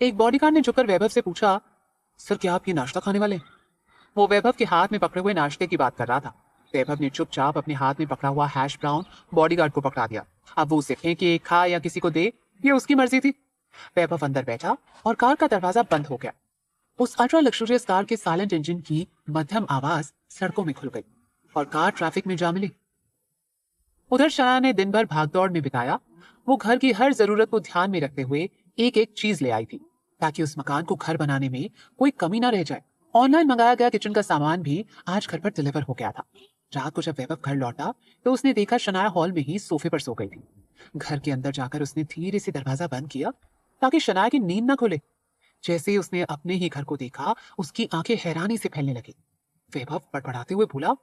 एक बॉडीगार्ड ने झुककर वैभव से पूछा, सर क्या आप ये नाश्ता खाने वाले हैं? वो वैभव के हाथ में पकड़े हुए नाश्ते की बात कर रहा था। वैभव ने चुपचाप अपने हाथ में पकड़ा हुआ हैश ब्राउन बॉडीगार्ड को पकड़ा दिया। अब वो उसे फेंके, खाए या किसी को दे, ये उसकी मर्जी थी। वैभव अंदर बैठा और कार का दरवाजा बंद हो गया। उस अल्ट्रा लग्जरियस कार के साइलेंट इंजन की मध्यम आवाज सड़कों में खुल गई और कार ट्रैफिक में जा मिली। उधर शना ने दिन भर भागदौड़ में बिताया। वो घर की हर जरूरत को ध्यान में रखते हुए एक एक चीज ले आई थी ताकि उस मकान को घर बनाने में कोई कमी ना रह जाए। ऑनलाइन मंगाया गया किचन का सामान भी आज घर पर डिलीवर हो गया था। रात को जब वैभव घर लौटा तो उसने देखा शनाया हॉल में ही सोफे पर सो गई थी। घर के अंदर जाकर उसने धीरे से दरवाजा बंद किया ताकि शनाया की नींद ना खुले। जैसे ही उसने अपने ही घर को देखा, उसकी आंखें हैरानी से फैलने लगी। वैभव बड़बड़ाते हुए बोला,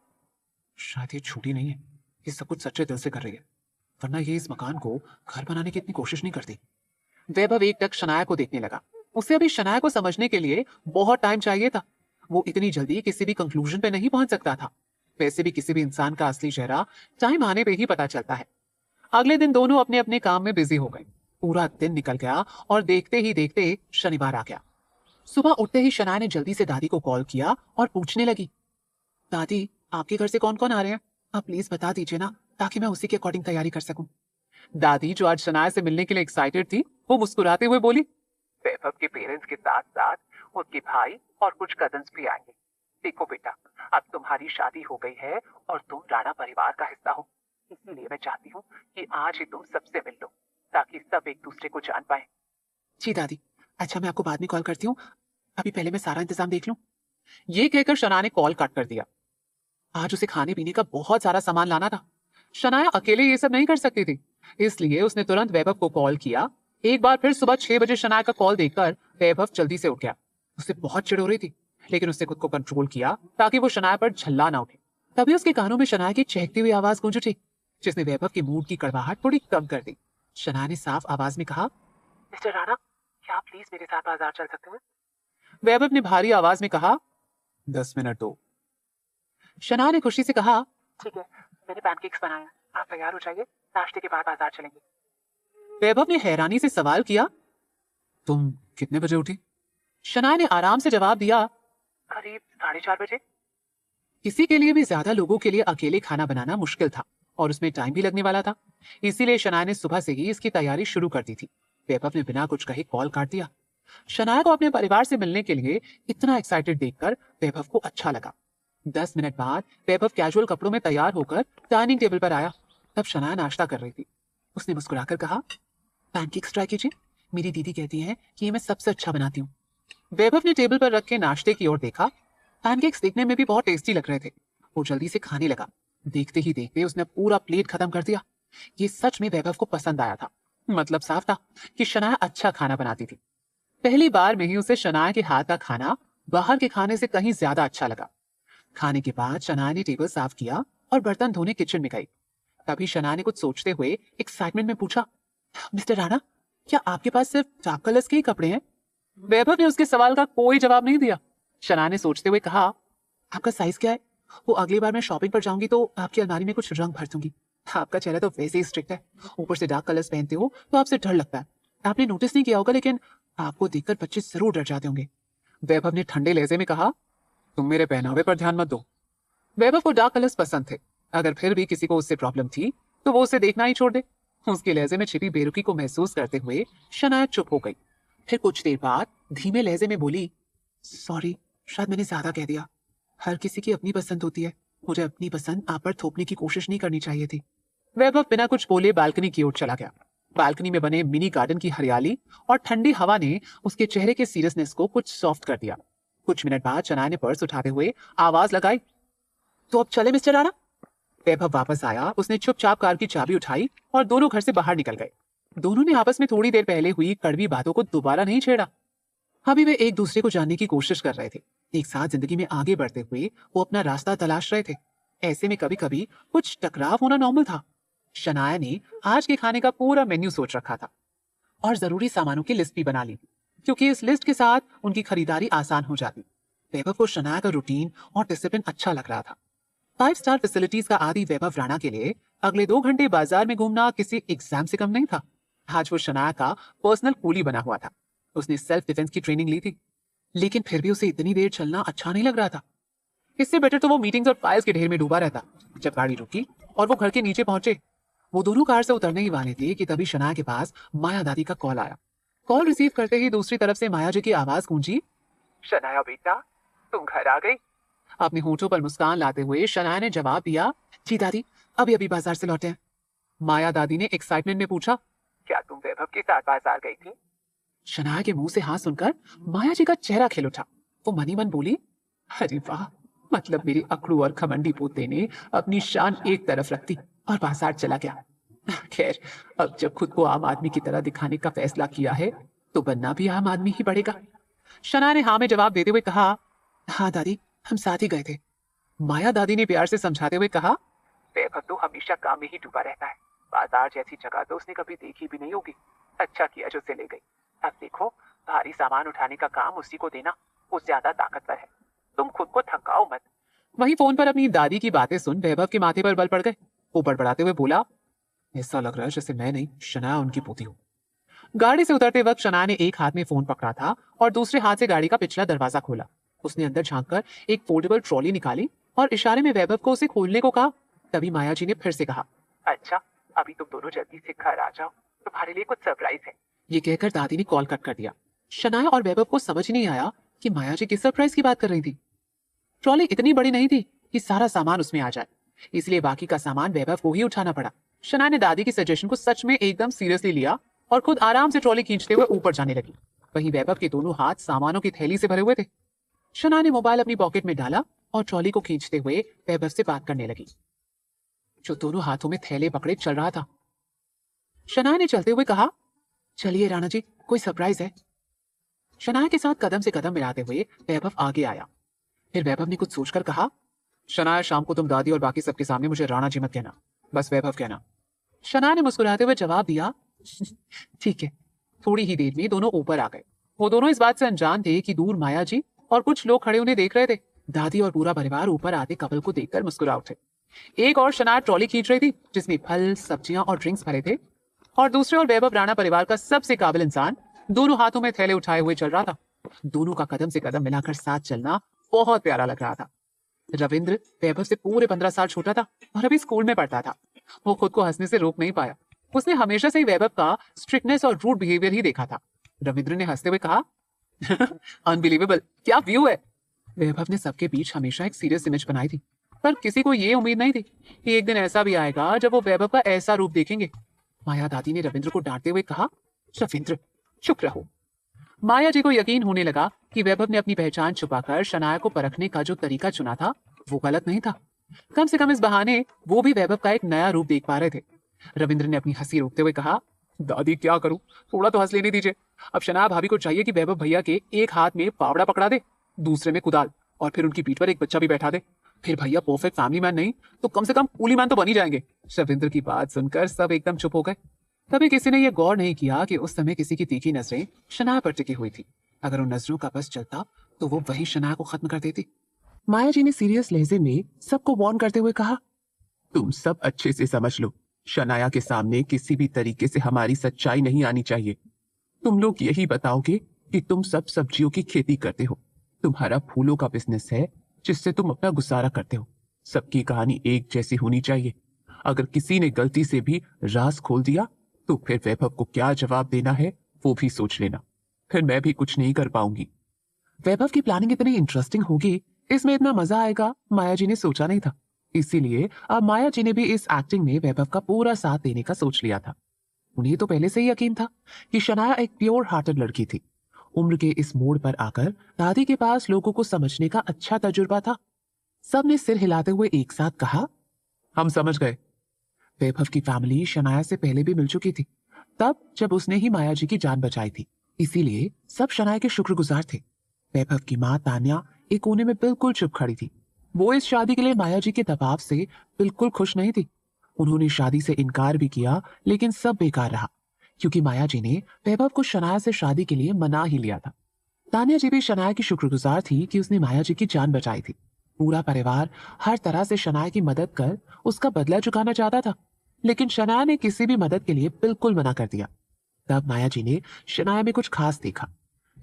शायद ये छूटी नहीं है, ये सब कुछ सच्चे दिल से कर रही है, वरना ये इस मकान को घर बनाने की इतनी कोशिश नहीं करती। वैभव एक टक शनाया को देखने लगा। उसे अभी शनाया को समझने के लिए बहुत टाइम चाहिए था। वो इतनी जल्दी किसी भी कंक्लूजन पे नहीं पहुंच सकता था। वैसे भी किसी भी इंसान का असली चेहरा टाइम आने पे ही पता चलता है। अगले दिन दोनों अपने अपने काम में बिजी हो गए। पूरा दिन निकल गया और देखते ही देखते शनिवार आ गया। सुबह उठते ही शनाया ने जल्दी से दादी को कॉल किया और पूछने लगी, दादी आपके घर से कौन कौन आ रहे हैं? आप प्लीज बता दीजिए ना, ताकि मैं उसी के अकॉर्डिंग तैयारी कर सकूं। दादी जो आज शनाया से मिलने के लिए एक्साइटेड थी, वो मुस्कुराते हुए बोली, वैभव के पेरेंट्स के साथ साथ उनके भाई और कुछ कजन्स भी आएंगे। देखो बेटा, अब तुम्हारी शादी हो गई है और तुम राणा परिवार का हिस्सा हो, इसलिए मैं चाहती हूँ कि आज ही तुम सबसे मिल लो ताकि सब एक दूसरे को जान पाए। जी दादी, अच्छा मैं आपको बाद में कॉल करती हूँ, अभी पहले मैं सारा इंतजाम देख लूं। ये कहकर शनाया ने कॉल कट कर दिया। आज उसे खाने पीने का बहुत सारा सामान लाना था। शनाया अकेले ये सब नहीं कर सकती थी, इसलिए उसने तुरंत वैभव को कॉल किया। एक बार फिर सुबह 6 बजे शनाया का कॉल देखकर वैभव जल्दी से उठ गया। उसे बहुत चिढ़ हो रही थी, लेकिन उसने खुद को कंट्रोल किया ताकि वो शनाया पर झल्ला ना उठे। तभी उसके कानों में शनाया की चहकती हुई आवाज गूंज उठी, जिसने वैभव के मूड की कड़वाहट थोड़ी कम कर दी। शनाया ने साफ आवाज में कहा, मिस्टर राणा, क्या आप प्लीज मेरे साथ बाजार चल सकते हैं? वैभव ने भारी आवाज में कहा, 10 मिनट दो। शनाया ने खुशी से कहा, ठीक है, मैंने पैनकेक्स बनाए हैं, आप तैयार हो जाइए, नाश्ते के बाद बाजार चलेंगे। वैभव ने हैरानी से सवाल किया, तुम कितने बजे उठी? शनाया ने आराम से जवाब दिया, करीब 4:30 बजे। किसी के लिए भी ज्यादा लोगों के लिए अकेले खाना बनाना मुश्किल था और उसमें टाइम भी लगने वाला था। इसीलिए शनाया ने सुबह से ही इसकी तैयारी शुरू कर दी थी। वैभव ने बिना कुछ कहे कॉल काट दिया। शनाया को अपने परिवार से मिलने के लिए इतना एक्साइटेड देखकर वैभव को अच्छा लगा। 10 मिनट बाद वैभव कैजुअल कपड़ों में तैयार होकर डाइनिंग टेबल पर आया। तब शनाया नाश्ता कर रही थी। उसने मुस्कुराकर कहा, पैनकेक्स ट्राई कीजिए, मेरी दीदी कहती है कि ये मैं सबसे अच्छा बनाती हूँ। वैभव ने टेबल पर रखे नाश्ते की ओर देखा। पैनकेक्स देखने में भी बहुत टेस्टी लग रहे थे। वो जल्दी से खाने लगा। देखते ही देखते उसने पूरा प्लेट खत्म कर दिया। ये सच में वैभव को पसंद आया था। मतलब साफ था कि शनाया अच्छा खाना बनाती थी। पहली बार में ही उसे शनाया के हाथ का खाना बाहर के खाने से कहीं ज्यादा अच्छा लगा। खाने के बाद शनाया ने टेबल साफ किया और बर्तन धोने किचन में गई। तभी शनाया ने कुछ सोचते हुए एक्साइटमेंट में पूछा, मिस्टर राणा, क्या आपके पास सिर्फ डार्क कलर्स के ही कपड़े हैं? वैभव ने उसके सवाल का कोई जवाब नहीं दिया। शनाया ने सोचते हुए कहा, आपका साइज क्या है? वो अगली बार मैं शॉपिंग पर जाऊंगी तो आपकी अलमारी में कुछ रंग भर दूंगी। आपका चेहरा तो वैसे ही स्ट्रिक्ट है, ऊपर से डार्क कलर्स पहनते हो तो आपसे डर लगता है। आपने नोटिस नहीं किया होगा, लेकिन आपको देखकर बच्चे जरूर डर जाते होंगे। वैभव ने ठंडे लहजे में कहा, तुम मेरे पहनावे पर ध्यान मत दो। वैभव को डार्क कलर्स पसंद थे। अगर फिर भी किसी को उससे प्रॉब्लम थी तो वो उसे देखना ही छोड़ दे। उसके लहजे में छिपी बेरुखी को महसूस करते हुए शनाया चुप हो गई। फिर कुछ देर बाद धीमे लहजे में बोली, सॉरी, शायद मैंने ज्यादा कह दिया। हर किसी की अपनी पसंद होती है, मुझे अपनी पसंद आप पर थोपने की कोशिश नहीं करनी चाहिए थी। वैभव बिना कुछ बोले बालकनी की ओर चला गया। बालकनी में बने मिनी गार्डन की हरियाली और ठंडी हवा ने उसके चेहरे के सीरियसनेस को कुछ सॉफ्ट कर दिया। कुछ मिनट बाद शनाया ने पर्स उठाते हुए आवाज लगाई, तो अब चले मिस्टर राणा? वैभव वापस आया। उसने चुपचाप कार की चाबी उठाई और दोनों घर से बाहर निकल गए। दोनों ने आपस में थोड़ी देर पहले हुई कड़वी बातों को दोबारा नहीं छेड़ा। अभी वे एक दूसरे को जानने की कोशिश कर रहे थे। एक साथ जिंदगी में आगे बढ़ते हुए वो अपना रास्ता तलाश रहे थे। ऐसे में कभी कभी कुछ टकराव होना नॉर्मल था। शनाया ने आज के खाने का पूरा मेन्यू सोच रखा था और जरूरी सामानों की लिस्ट भी बना ली, क्योंकि इस लिस्ट के साथ उनकी खरीदारी आसान हो जाती। वैभव को शनाया का रूटीन और डिसिप्लिन अच्छा लग रहा था। 5 स्टार फैसिलिटीज का आदि वैभव राणा के लिए अगले 2 घंटे बाजार में घूमना किसी एग्जाम से कम नहीं था। आज वो शनाया का पर्सनल कूली बना हुआ था। उसने सेल्फ डिफेंस की ट्रेनिंग ली थी, लेकिन फिर भी उसे इतनी देर चलना अच्छा नहीं लग रहा था। इससे बेटर तो वो मीटिंग्स और फाइल्स के ढेर में डूबा रहता। जब गाड़ी रुकी और वो घर के नीचे पहुंचे, वो दोनों कार से उतरने ही वाले थे कि तभी शनाया के पास माया दादी का कॉल आया। कॉल रिसीव करते ही दूसरी तरफ से माया जी की आवाज गूंजी, शनाया बेटा, तुम घर आ गई। अपने होठों पर मुस्कान लाते हुए शनाया ने जवाब दिया, जी दादी, अभी अभी बाजार से लौटे हैं। माया दादी ने एक्साइटमेंट में पूछा, क्या तुम वैभव के साथ बाजार गई थी? शनाया के मुंह से हाथ सुनकर माया जी का चेहरा खिल उठा। वो मनी मन बोली, अरे वाह, मतलब मेरे अकड़ू और खमंडी पोते ने अपनी शान एक तरफ रख दी और बाजार चला गया। खैर, अब जब खुद को आम आदमी की तरह दिखाने का फैसला किया है तो बनना भी आम आदमी ही पड़ेगा। शनाया ने हाँ में जवाब देते हुए कहा, हाँ दादी, हम साथ ही गए थे। माया दादी ने प्यार से समझाते हुए कहा, वैभव तो हमेशा काम में ही डूबा रहता है, बाजार जैसी जगह तो उसने कभी देखी भी नहीं होगी। अच्छा किया जो उसे ले गई। अब देखो, भारी सामान उठाने का काम उसी को देना, वो ज्यादा ताकतवर है, तुम खुद को थकाओ मत। वहीं फोन पर अपनी दादी की बातें सुन वैभव के माथे पर बल पड़ गए। वो बड़बड़ाते हुए बोला, ऐसा लग रहा है जैसे मैं नहीं, शनाया उनकी पोती हो। गाड़ी से उतरते वक्त शनाया ने एक हाथ में फोन पकड़ा था और दूसरे हाथ से गाड़ी का पिछला दरवाजा खोला। उसने अंदर झांककर एक फोल्डेबल ट्रॉली निकाली और इशारे में वैभव को उसे खोलने को कहा। तभी माया जी ने फिर से कहा, अच्छा, अभी तुम दोनों जल्दी से घर आ जाओ, तुम्हारे लिए कुछ सरप्राइज है। ये कहकर दादी ने कॉल कट कर दिया। शनाया और वैभव को समझ नहीं आया कि माया जी किस सरप्राइज की बात कर रही थी। ट्रॉली इतनी बड़ी नहीं थी कि सारा सामान उसमें आ जाए, इसलिए बाकी का सामान वैभव को ही उठाना पड़ा। शनाया ने दादी की सजेशन को सच में एकदम सीरियसली लिया और खुद आराम से ट्रॉली खींचते हुए ऊपर जाने लगी। वहीं वैभव के दोनों हाथ सामानों की थैली से भरे हुए थे। शनाया ने मोबाइल अपनी पॉकेट में डाला और ट्रॉली को खींचते हुए वैभव से बात करने लगी, जो दोनों हाथों में थैले पकड़े चल रहा था। शनाया ने चलते हुए कहा, चलिए राणा जी, कोई सरप्राइज है। शनाया के साथ कदम से कदम मिलाते हुए वैभव आगे आया। फिर वैभव ने कुछ सोचकर कहा, शनाया, शाम को तुम दादी और बाकी सबके सामने मुझे राणा जी मत कहना, बस वैभव कहना। शनाया ने मुस्कुराते हुए जवाब दिया, ठीक है। थोड़ी ही देर में दोनों ऊपर आ गए। वो दोनों इस बात से अनजान थे कि दूर माया जी और कुछ लोग खड़े उन्हें देख रहे थे। दादी और पूरा परिवार ऊपर आते कपल को देखकर मुस्कुरा उठे। एक और शनाया ट्रॉली खींच रही थी जिसमें फल, सब्जियां और ड्रिंक्स भरे थे, और दूसरे और वैभव राणा परिवार का सबसे काबिल इंसान दोनों हाथों में थैले उठाए हुए चल रहा था। दोनों का कदम से कदम मिलाकर साथ चलना बहुत प्यारा लग रहा था। रविंद्र वैभव से पूरे 15 साल छोटा था और अभी स्कूल में पढ़ता था। वो खुद को हंसने से रोक नहीं पाया। उसने हमेशा से ही वैभव का स्ट्रिक्टनेस और रूड बिहेवियर ही देखा था। रविंद्र ने हंसते हुए कहा, अनबिलीवेबल, क्या व्यू है। वैभव ने सबके बीच हमेशा एक सीरियस इमेज बनाई थी, पर किसी को ये उम्मीद नहीं थी कि एक दिन ऐसा भी आएगा जब वो वैभव का ऐसा रूप देखेंगे। माया दादी ने रविंद्र को डांटते हुए कहा, रविंद्र, चुप रहो। माया जी को यकीन होने लगा कि वैभव ने अपनी पहचान छुपाकर शनाया को परखने का जो तरीका चुना था वो गलत नहीं था। कम से कम इस बहाने वो भी वैभव का एक नया रूप देख पा रहे थे। रविंद्र ने अपनी हंसी रोकते हुए कहा, दादी क्या करूं, थोड़ा तो हंस लेने दीजिए। अब शनाया भाभी को चाहिए कि वैभव भैया के एक हाथ में फावड़ा पकड़ा दे, दूसरे में कुदाल, और फिर उनकी पीठ पर एक बच्चा भी बैठा दे। फिर भैया परफेक्ट फैमिली मैन नहीं तो कम से कम कूली मैन तो बन ही जाएंगे। रविंद्र की बात सुनकर सब एकदम चुप हो गए। कभी किसी ने यह गौर नहीं किया कि उस समय किसी की तीखी नजरें शनाया पर टिकी हुई थी। अगर उन नजरों का बस चलता तो वो वही शनाया को खत्म कर देती। माया जी ने सीरियस लहजे में सबको वार्न करते हुए कहा, तुम सब अच्छे से समझ लो, शनाया के सामने किसी भी तरीके से हमारी सच्चाई नहीं आनी चाहिए। तुम लोग यही बताओगे कि तुम सब सब्जियों की खेती करते हो, तुम्हारा फूलों का बिजनेस है जिससे तुम अपना गुजारा करते हो। सबकी कहानी एक जैसी होनी चाहिए। अगर किसी ने गलती से भी राज खोल दिया तो फिर वैभव को क्या जवाब देना है वो भी सोच लेना, फिर मैं भी कुछ नहीं कर पाऊंगी। वैभव की प्लानिंग इतनी इंटरेस्टिंग होगी, इसमें इतना मजा आएगा, माया जी ने सोचा नहीं था। इसीलिए अब माया जी ने भी इस एक्टिंग में वैभव का पूरा साथ देने का सोच लिया था। उन्हें तो पहले से ही यकीन था कि शनाया एक प्योर हार्टेड लड़की थी। उम्र के इस मोड़ पर आकर दादी के पास लोगों को समझने का अच्छा तजुर्बा था। सब ने सिर हिलाते हुए एक साथ कहा, हम समझ गए। वैभव की फैमिली शनाया से पहले भी मिल चुकी थी, तब जब उसने ही माया जी की जान बचाई थी। इसीलिए सब शनाया के शुक्रगुजार थे। वैभव की माँ तान्या एक कोने में बिल्कुल चुप खड़ी थी। वो इस शादी के लिए माया जी के दबाव से बिल्कुल खुश नहीं थी। उन्होंने शादी से इनकार भी किया, लेकिन सब बेकार रहा, क्योंकि माया जी ने वैभव को शनाया से शादी के लिए मना ही लिया था। तान्या जी भी शनाया की शुक्रगुजार थी कि उसने माया जी की जान बचाई थी। पूरा परिवार हर तरह से शनाया की मदद कर उसका बदला चुकाना चाहता था, लेकिन शनाया ने किसी भी मदद के लिए बिल्कुल मना कर दिया। तब माया जी ने शनाया में कुछ खास देखा।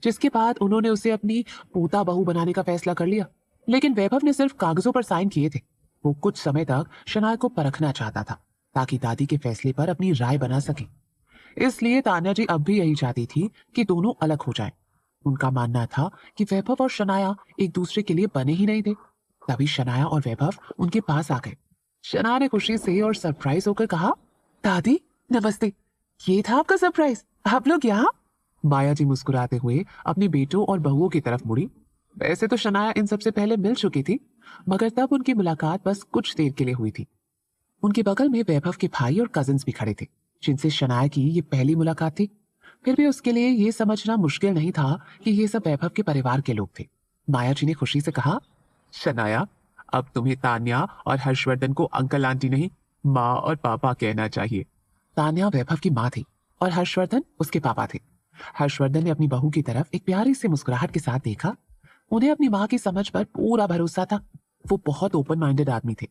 जिसके बाद उन्होंने उसे अपनी पोता बहू बनाने का फैसला कर लिया। लेकिन वैभव ने सिर्फ कागजों पर साइन किए थे। वो कुछ समय तक शनाया को परखना चाहता था ताकि दादी के फैसले पर अपनी राय बना सके। इसलिए तान्या जी अब भी यही चाहती थी कि दोनों अलग हो जाएं। उनका मानना था कि वैभव और शनाया एक दूसरे के लिए बने ही नहीं थे। तभी शनाया और वैभव उनके पास आ गए। शनाया ने खुशी से और सरप्राइज होकर कहा, दादी नमस्ते, ये था आपका सरप्राइज, आप लोग यहाँ। माया जी मुस्कुराते हुए अपने बेटों और बहुओं की तरफ मुड़ी। वैसे तो शनाया इन सबसे पहले मिल चुकी थी, मगर तब उनकी मुलाकात बस कुछ देर के लिए हुई थी। उनके बगल में वैभव के भाई और कजिन्स भी खड़े थे, जिनसे शनाया की ये पहली मुलाकात थी। फिर भी उसके लिए ये समझना मुश्किल नहीं था कि ये सब वैभव के परिवार के लोग थे। माया जी ने खुशी से कहा, शनाया, अब तुम्हें तान्या और हर्षवर्धन को अंकल आंटी नहीं, माँ और पापा कहना चाहिए। तान्या वैभव की माँ थी और हर्षवर्धन उसके पापा थे। हर्षवर्धन ने अपनी बहू की तरफ एक प्यारी सी मुस्कुराहट के साथ देखा। उन्हें अपनी माँ की समझ पर पूरा भरोसा था। वो बहुत ओपन माइंडेड आदमी थे,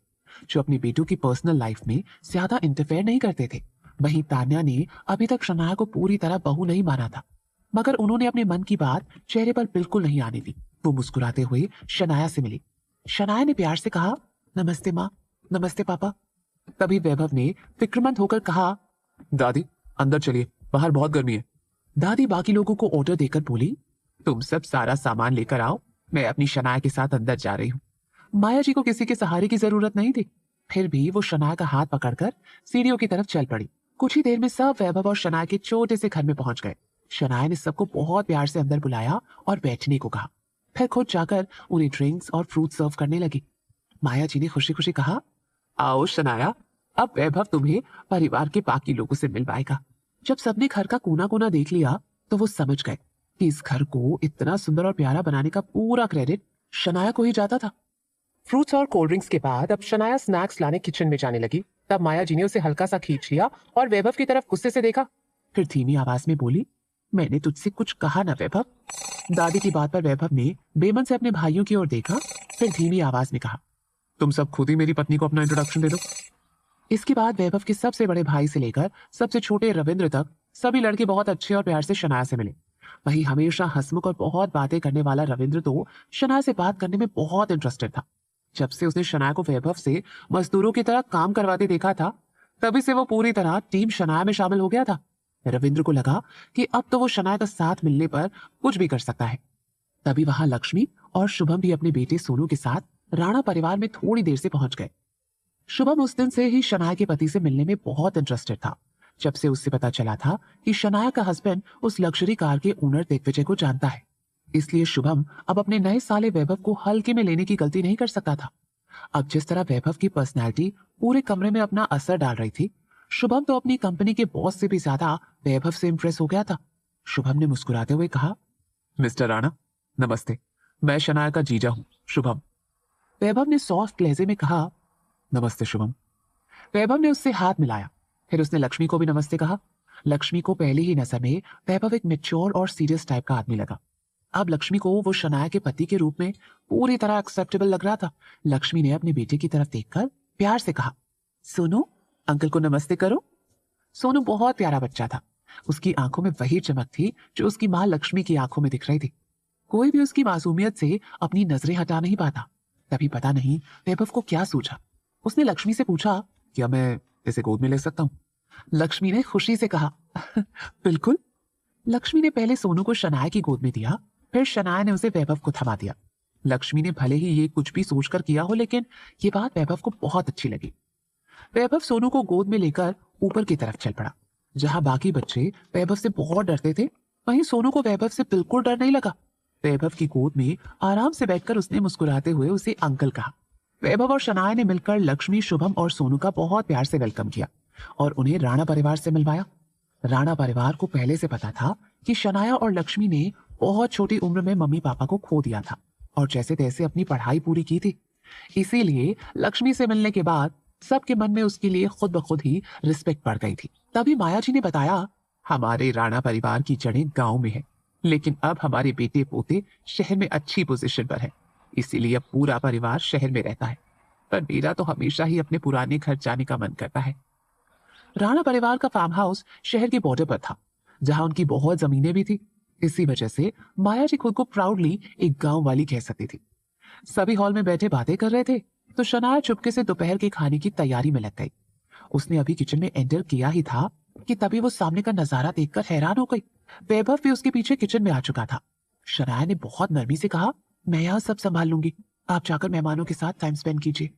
जो अपने बेटों की पर्सनल लाइफ में ज्यादा इंटरफेयर नहीं करते थे। वहीं तान्या ने अभी तक शनाया को पूरी तरह बहू नहीं माना था, मगर उन्होंने अपने मन की बात चेहरे पर बिल्कुल नहीं आने दी। वो मुस्कुराते हुए शनाया से मिली। शनाया ने प्यार से कहा, नमस्ते माँ, नमस्ते पापा। तभी वैभव ने फिक्रमंद होकर कहा, दादी अंदर चलिए, बाहर बहुत गर्मी है। दादी बाकी लोगों को ऑर्डर देकर बोली, तुम सब सारा सामान लेकर आओ, मैं अपनी शनाया के साथ अंदर जा रही हूँ। माया जी को किसी के सहारे की जरूरत नहीं थी, फिर भी वो शनाया का हाथ पकड़कर सीढ़ियों की तरफ चल पड़ी। कुछ ही देर में सब वैभव और शनाया के छोटे से घर में पहुंच गए। शनाया ने सबको बहुत प्यार से अंदर बुलाया और बैठने को कहा। फिर खुद जाकर उन्हें ड्रिंक्स और फ्रूट सर्व करने लगी। माया जी ने खुशी खुशी कहा, आओ शनाया, अब वैभव तुम्हें परिवार के बाकी लोगों से मिलवाएगा। जब सबने घर का कोना कोना देख लिया तो वो समझ गए कि इस घर को इतना सुंदर और प्यारा बनाने का पूरा क्रेडिट शनाया को ही जाता था। फ्रूट्स और कोल्ड ड्रिंक्स के बाद अब शनाया स्नैक्स लाने किचन में जाने लगी। तब माया जी ने उसे हल्का सा खींच लिया और वैभव की तरफ गुस्से से देखा। फिर धीमी आवाज में बोली, मैंने तुझसे कुछ कहा ना वैभव। दादी की बात पर वैभव ने बेमन से अपने भाइयों की ओर देखा, फिर धीमी आवाज में कहा, तुम सब खुद ही मेरी पत्नी को अपना इंट्रोडक्शन दे दो। इसके बाद वैभव के सबसे बड़े भाई से लेकर सबसे छोटे रविंद्र तक सभी लड़के बहुत अच्छे और प्यार से शनाया से मिले। वही हमेशा हंसमुख और बहुत बातें करने वाला रविंद्र तो शनाया से बात करने में बहुत इंटरेस्टेड था। जब से उसने शनाया को वैभव से मजदूरों की तरह काम करवाते देखा था, तभी से वो पूरी तरह टीम शनाया में शामिल हो गया था। रविंद्र को लगा कि अब तो वो शनाया का साथ मिलने पर कुछ भी कर सकता है। तभी वहां लक्ष्मी और शुभम भी अपने बेटे सोनू के साथ राणा परिवार में थोड़ी देर से पहुंच गए। शुभम उस दिन से ही शनाया के पति से मिलने में बहुत इंटरेस्टेड था, जब से उससे पता चला था कि शनाया का हस्बैंड उस लग्जरी कार के ओनर दिग्विजय को जानता है। इसलिए शुभम अब अपने नए साले वैभव को हल्के में लेने की गलती नहीं कर सकता था। अब जिस तरह वैभव की पर्सनैलिटी पूरे कमरे में अपना असर डाल रही थी, शुभम तो अपनी कंपनी के बॉस से भी ज्यादा वैभव से इंप्रेस हो गया था। शुभम ने मुस्कुराते हुए कहा, मिस्टर राणा नमस्ते, मैं शनाया का जीजा हूँ शुभम। वैभव ने सॉफ्ट लहजे में कहा, नमस्ते शुभम। वैभव ने उससे हाथ मिलाया, फिर उसने लक्ष्मी को भी नमस्ते कहा। लक्ष्मी को पहली ही नजर में वैभव एक मैच्योर और सीरियस टाइप का आदमी लगा। अब लक्ष्मी को वो शनाया के पति के रूप में पूरी तरह एक्सेप्टेबल लग रहा था। लक्ष्मी ने अपने बेटे की तरफ देखकर प्यार से कहा, सोनू अंकल को नमस्ते करो। सोनू बहुत प्यारा बच्चा था। उसकी आंखों में वही चमक थी जो उसकी माँ लक्ष्मी की आंखों में दिख रही थी। कोई भी उसकी मासूमियत से अपनी नजरें हटा नहीं पाता। तभी पता नहीं वैभव को क्या सूझा, उसने लक्ष्मी से पूछा, क्या मैं इसे गोद में ले सकता हूँ? लक्ष्मी ने खुशी से कहा, बिल्कुल। लक्ष्मी ने पहले सोनू को शनाया की गोद में दिया, फिर शनाया ने उसे वैभव को थमा दिया। लक्ष्मी ने भले ही ये कुछ भी सोचकर किया हो, लेकिन ये बात वैभव को बहुत अच्छी लगी। वैभव सोनू को गोद में लेकर ऊपर की तरफ चल पड़ा। जहां बाकी बच्चे वैभव से बहुत डरते थे, वहीं सोनू को वैभव से बिल्कुल डर नहीं लगा। वैभव की गोद में आराम से बैठकर उसने मुस्कुराते हुए उसे अंकल कहा। वैभव और शनाया ने मिलकर लक्ष्मी, शुभम और सोनू का बहुत प्यार से वेलकम किया और उन्हें राणा परिवार से मिलवाया। राणा परिवार को पहले से पता था कि शनाया और लक्ष्मी ने बहुत छोटी उम्र में मम्मी पापा को खो दिया था और जैसे तैसे अपनी पढ़ाई पूरी की थी। इसीलिए लक्ष्मी से मिलने के बाद सबके मन में उसके लिए खुद ब खुद ही रिस्पेक्ट बढ़ गई थी। तभी माया जी ने बताया, हमारे राणा परिवार की जड़ें गांव में है, लेकिन अब हमारे बेटे पोते शहर में अच्छी पोजीशन पर है, इसीलिए अब पूरा परिवार शहर में रहता है। पर मेरा तो हमेशा ही अपने पुराने घर जाने का मन करता है। राणा परिवार का फार्म हाउस शहर के बॉर्डर पर था, जहां उनकी बहुत जमीनें भी थी। इसी वजह से माया जी खुद को प्राउडली एक गांव वाली कह सकती थी। सभी हॉल में बैठे बातें कर रहे थे तो शनाया चुपके से दोपहर के खाने की तैयारी में लग गई। उसने अभी किचन में एंटर किया ही था कि तभी वो सामने का नजारा देखकर हैरान हो गई। वैभव भी उसके पीछे किचन में आ चुका था। शनाया ने बहुत नरमी से कहा, मैं यहाँ सब संभाल लूंगी, आप जाकर मेहमानों के साथ टाइम स्पेंड कीजिए।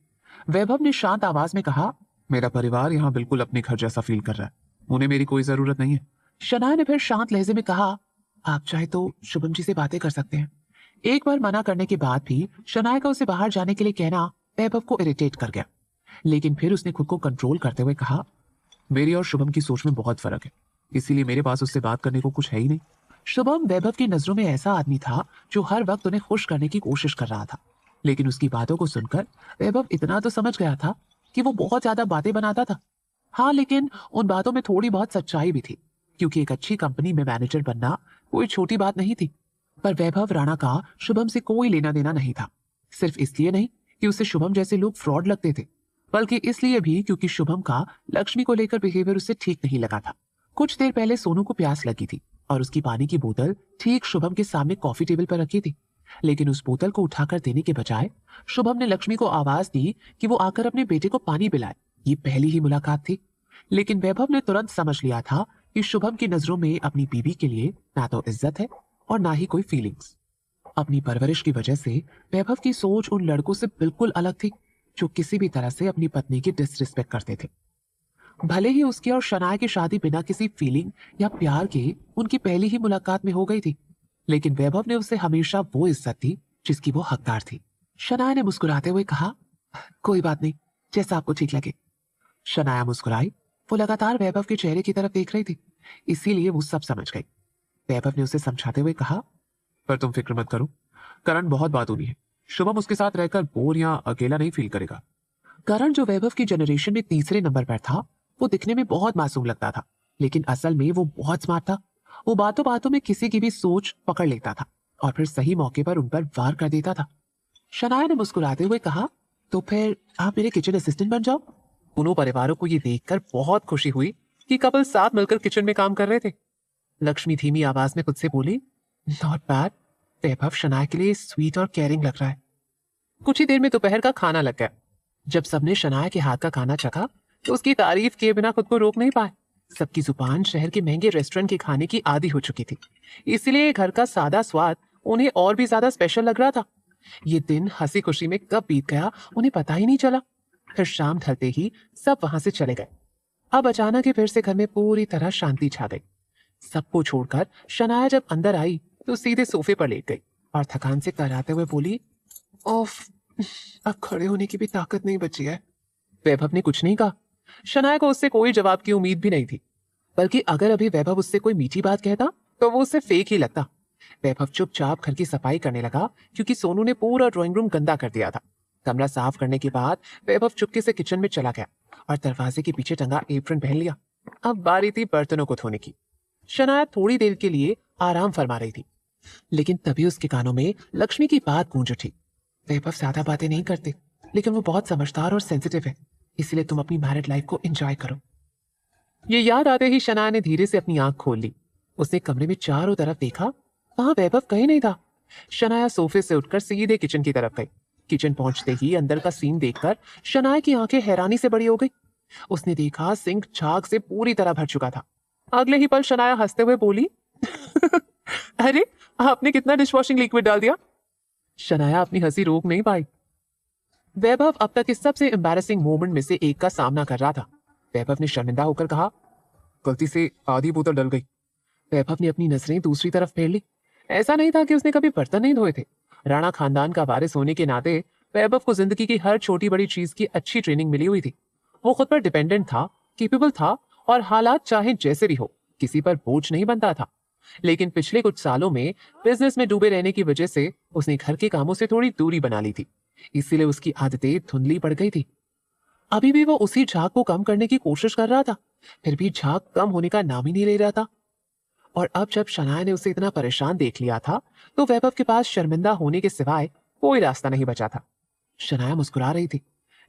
वैभव ने शांत आवाज में कहा, मेरा परिवार यहाँ बिल्कुल अपने घर जैसा फील कर रहा है, उन्हें मेरी कोई जरूरत नहीं है। शनाया ने फिर शांत लहजे में कहा, आप चाहे तो शुभम जी से बातें कर सकते हैं। एक बार मना करने के बाद भी शनाया का उसे बाहर जाने के लिए कहना वैभव को इरिटेट कर गया, लेकिन फिर उसने खुद को कंट्रोल करते हुए कहा, मेरी और शुभम की सोच में बहुत फर्क है, इसीलिए मेरे पास उससे बात करने को कुछ है ही नहीं। शुभम वैभव की नजरों में ऐसा आदमी था जो हर वक्त उन्हें खुश करने की कोशिश कर रहा था, लेकिन उसकी बातों को सुनकर वैभव इतना तो समझ गया था कि वो बहुत ज्यादा बातें बनाता था। हाँ, लेकिन उन बातों में थोड़ी बहुत सच्चाई भी थी, क्योंकि एक अच्छी कंपनी में मैनेजर बनना कोई छोटी बात नहीं थी। पर वैभव राणा का शुभम से कोई लेना देना नहीं था, सिर्फ इसलिए नहीं कि उसे शुभम जैसे लोग फ्रॉड लगते थे, बल्कि इसलिए भी क्योंकि शुभम का लक्ष्मी को लेकर बिहेवियर उसे ठीक नहीं लगा था। कुछ देर पहले सोनू को प्यास लगी थी और उसकी पानी की बोतल ठीक शुभम के सामने कॉफी टेबल पर रखी थी, लेकिन उस बोतल को उठाकर देने के बजाय शुभम ने लक्ष्मी को आवाज दी कि वो आकर अपने बेटे को पानी पिलाए। ये पहली ही मुलाकात थी, लेकिन वैभव ने तुरंत समझ लिया था कि शुभम की नजरों में अपनी बीवी के लिए ना तो इज्जत है और ना ही कोई फीलिंग्स। अपनी परवरिश की वजह से वैभव की सोच उन लड़कों से बिल्कुल अलग थी जो किसी भी तरह से अपनी पत्नी की डिसरिस्पेक्ट करते थे। भले ही उसकी और शनाया की शादी बिना किसी फीलिंग या प्यार के उनकी पहली ही मुलाकात में हो गई थी, लेकिन वैभव ने उसे हमेशा वो इज्जत दी जिसकी वो हकदार थी। शनाया ने मुस्कुराते हुए कहा, कोई बात नहीं, जैसा आपको ठीक लगे। शनाया मुस्कुराई। वो लगातार वैभव के चेहरे की तरफ देख रही थी, इसीलिए वो सब समझ गई। वैभव ने उसे समझाते हुए कहा, पर तुम फिक्र मत करो, करण बहुत बातूनी है, शुभम उसके साथ रहकर बोर या अकेला नहीं फील करेगा। करण, जो वैभव की जनरेशन में तीसरे नंबर पर था, वो दिखने में बहुत मासूम लगता था, लेकिन असल में वो बहुत स्मार्ट था। वो बातों बातों में किसी की भी सोच पकड़ लेता था और फिर सही मौके पर उन पर वार कर देता था। शनाया ने मुस्कुराते हुए कहा, तो फिर आप मेरे किचन असिस्टेंट बन जाओ। दोनों परिवारों को ये देखकर बहुत खुशी हुई कि कपल साथ मिलकर किचन में काम कर रहे थे। लक्ष्मी धीमी आवाज में खुद से बोली, नॉट बैड, वैभव शनाया के लिए स्वीट और केयरिंग लग रहा है। कुछ ही देर में दोपहर का खाना लग गया। जब सबने शनाया के हाथ का खाना चखा तो उसकी तारीफ किए बिना खुद को रोक नहीं पाए। सबकी जुबान शहर के महंगे रेस्टोरेंट के खाने की आदी हो चुकी थी, इसलिए घर का सादा स्वाद उन्हें और भी ज्यादा स्पेशल लग रहा था। ये दिन हंसी खुशी में कब बीत गया उन्हें पता ही नहीं चला। फिर शाम ढलते ही सब वहां से चले गए। अब अचानक ही फिर से घर में पूरी तरह शांति छा गई। सबको छोड़कर शनाया जब अंदर आई तो सीधे सोफे पर लेट गई और थकान से कराते हुए बोली, ओफ, अब खड़े होने की भी ताकत नहीं बची है। वैभव ने कुछ नहीं कहा। शनाया को उससे कोई जवाब की उम्मीद भी नहीं थी, बल्कि अगर अभी वैभव उससे कोई मीठी बात कहता तो वो उससे फेक ही लगता। वैभव चुपचाप घर की सफाई करने लगा क्योंकि सोनू ने पूरा ड्राइंग रूम गंदा कर दिया था। कमरा साफ करने के बाद वैभव चुपके से किचन में चला गया और दरवाजे के पीछे टंगा एप्रन पहन लिया। अब बारी थी बर्तनों को धोने की। शनाया थोड़ी देर के लिए आराम फरमा रही थी, लेकिन तभी उसके कानों में लक्ष्मी की बात गूंज उठी। वैभव ज्यादा बातें नहीं करते, लेकिन वो बहुत समझदार और सेंसिटिव है, इसलिए तुम अपनी मैरिड लाइफ को एंजॉय करो। ये याद आते ही शनाया ने धीरे से अपनी आंख खोल ली। उसने कमरे में चारों तरफ देखा, वहां वैभव कहीं नहीं था। शनाया सोफे से उठकर सीधे किचन की तरफ गई। किचन पहुंचते ही अंदर का सीन देखकर शनाया की आंखें हैरानी से बड़ी हो गई। उसने देखा सिंक झाग से पूरी तरह भर चुका था। अगले ही पल शनाया हंसते हुए बोली, अरे आपने कितना डिशवॉशिंग लिक्विड डाल दिया। शनाया अपनी हंसी रोक नहीं पाई। वैभव अब तक इस सबसे एम्बैरेसिंग मोमेंट में से एक का सामना कर रहा था। वैभव ने शर्मिंदा होकर कहा, गलती से आधी बोतल डल गई। वैभव ने अपनी नजरें दूसरी तरफ फेर ली। ऐसा नहीं था कि उसने कभी बर्तन नहीं धोए थे। राणा खानदान का वारिस होने के नाते वैभव को जिंदगी की हर छोटी बड़ी चीज की अच्छी ट्रेनिंग मिली हुई थी। वो खुद पर डिपेंडेंट था, केपेबल था और हालात चाहे जैसे भी हो किसी पर बोझ नहीं बनता था। लेकिन पिछले कुछ सालों में बिजनेस में डूबे रहने की वजह से उसने घर के कामों से थोड़ी दूरी बना ली थी, इसीलिए उसकी आदतें धुंधली पड़ गई थी। अभी भी वो उसी झाग को कम करने की कोशिश कर रहा था, फिर भी झाग कम होने का नाम ही नहीं ले रहा था। और अब जब शनाया ने उसे इतना परेशान देख लिया था तो वैभव के पास शर्मिंदा होने के सिवाय कोई रास्ता नहीं बचा था। शनाया मुस्कुरा रही थी,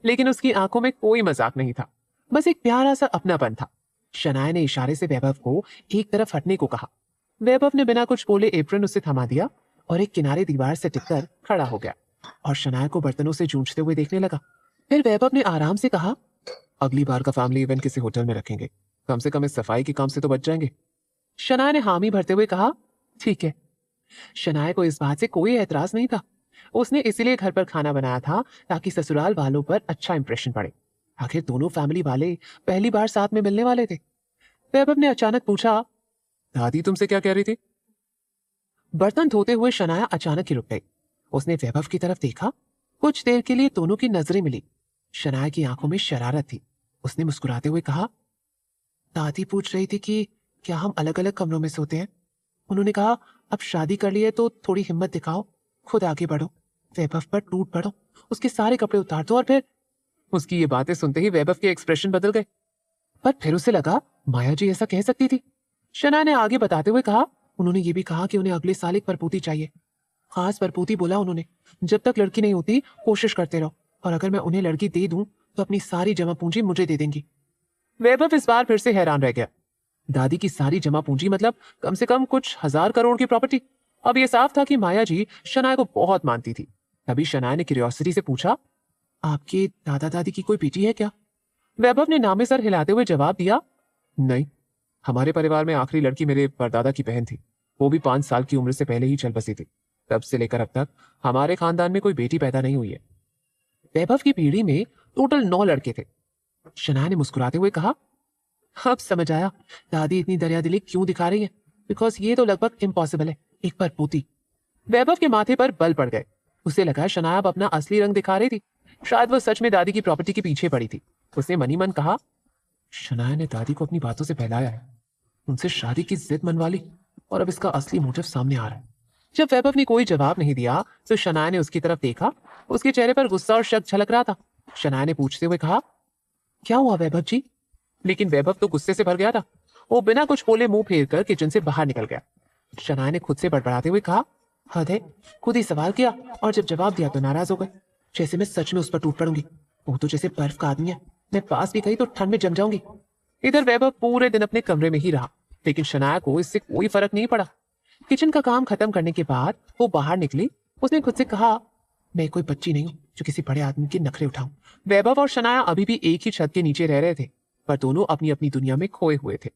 लेकिन उसकी आंखों में कोई मजाक नहीं था, बस एक प्यारा सा अपनापन था। शनाया ने इशारे से वैभव को एक तरफ हटने को कहा। वैभव ने बिना कुछ बोले एप्रन उसे थमा दिया और एक किनारे दीवार से टिककर खड़ा हो गया और शनाया को बर्तनों से जूझते हुए देखने लगा। फिर वैभव ने आराम से कहा, अगली बार का फैमिली इवेंट किसी होटल में रखेंगे, कम से कम इस सफाई के काम से तो बच जाएंगे। शनाया ने हामी भरते हुए कहा, ठीक है। शनाया को इस बात से कोई एतराज नहीं था। उसने इसीलिए घर पर खाना बनाया था ताकि ससुराल वालों पर अच्छा इंप्रेशन पड़े। आखिर दोनों फैमिली वाले पहली बार साथ में मिलने वाले थे। वैभव ने अचानक पूछा, दादी तुमसे क्या कह रही थी? बर्तन धोते हुए शनाया अचानक ही रुक गई। उसने वैभव की तरफ देखा। कुछ देर के लिए दोनों की नजरें मिली। शनाया की आंखों में शरारत थी। उसने मुस्कुराते हुए कहा, दादी पूछ रही थी कि क्या हम अलग अलग कमरों में सोते हैं। उन्होंने कहा, अब शादी कर ली है तो थोड़ी हिम्मत दिखाओ, खुद आगे बढ़ो, वैभव पर टूट पड़ो, उसके सारे कपड़े उतार दो और फिर। उसकी ये बातें सुनते ही वैभव के एक्सप्रेशन बदल गए। पर फिर उसे लगा माया जी ऐसा कह सकती थी। शना ने आगे बताते हुए कहा, उन्होंने ये भी कहा कि उन्हें अगले साल एक परपोती चाहिए, खास परपोती बोला उन्होंने। जब तक लड़की नहीं होती कोशिश करते रहो, और अगर मैं उन्हें लड़की दे दूं तो अपनी सारी जमा पूंजी मुझे दे देंगी। वैभव इस बार फिर से हैरान रह गया। दादी की सारी जमा पूंजी मतलब कम से कम कुछ 1000 करोड़ की प्रॉपर्टी। अब यह साफ था कि माया जी शनाया को बहुत मानती थी। तभी शनाया ने क्यूरियोसिटी से पूछा, आपके दादा दादी की कोई बेटी है क्या? वैभव ने नामे सर हिलाते हुए जवाब दिया, नहीं, हमारे परिवार में आखिरी लड़की मेरे परदादा की बहन थी। वो भी 5 साल की उम्र से पहले ही चल बसी थी। तब से लेकर अब तक हमारे खानदान में कोई बेटी पैदा नहीं हुई है। वैभव की पीढ़ी में टोटल 9 लड़के थे। शनाया ने मुस्कुराते हुए कहा, अब समझ आया दादी इतनी दरियादिली क्यों दिखा रही है, बिकॉज ये तो लगभग इम्पॉसिबल है, एक परपोती। वैभव के माथे पर बल पड़ गए। उसे लगा शनाया अब अपना असली रंग दिखा रही थी। शायद वो सच में दादी की प्रॉपर्टी के पीछे पड़ी थी। उसने मनी मन कहा, शनाया ने दादी को अपनी बातों से बहलाया है, उनसे शादी की जिद मनवा ली और अब इसका असली मोटिव सामने आ रहा है। जब वैभव ने कोई जवाब नहीं दिया तो शनाया ने उसकी तरफ देखा। उसके चेहरे पर गुस्सा और शक झलक रहा था। शनाया ने पूछते हुए कहा, क्या हुआ वैभव जी? लेकिन वैभव तो गुस्से से भर गया था। वो बिना कुछ बोले मुंह फेर कर किचन से बाहर निकल गया। शनाया ने खुद से बड़बड़ाते हुए कहा, हद है, खुद ही सवाल किया और जब जवाब दिया तो नाराज हो गए, जैसे मैं सच में उस पर टूट पड़ूंगी। वो तो जैसे बर्फ का आदमी है, मैं पास भी गई तो ठंड में जम जाऊंगी। इधर वैभव पूरे दिन अपने कमरे में ही रहा, लेकिन शनाया को इससे कोई फर्क नहीं पड़ा। किचन का काम खत्म करने के बाद वो बाहर निकली। उसने खुद से कहा, मैं कोई बच्ची नहीं हूं जो किसी बड़े आदमी के नखरे उठाऊं। वैभव और शनाया अभी भी एक ही छत के नीचे रह रहे थे, पर दोनों अपनी अपनी दुनिया में खोए हुए थे।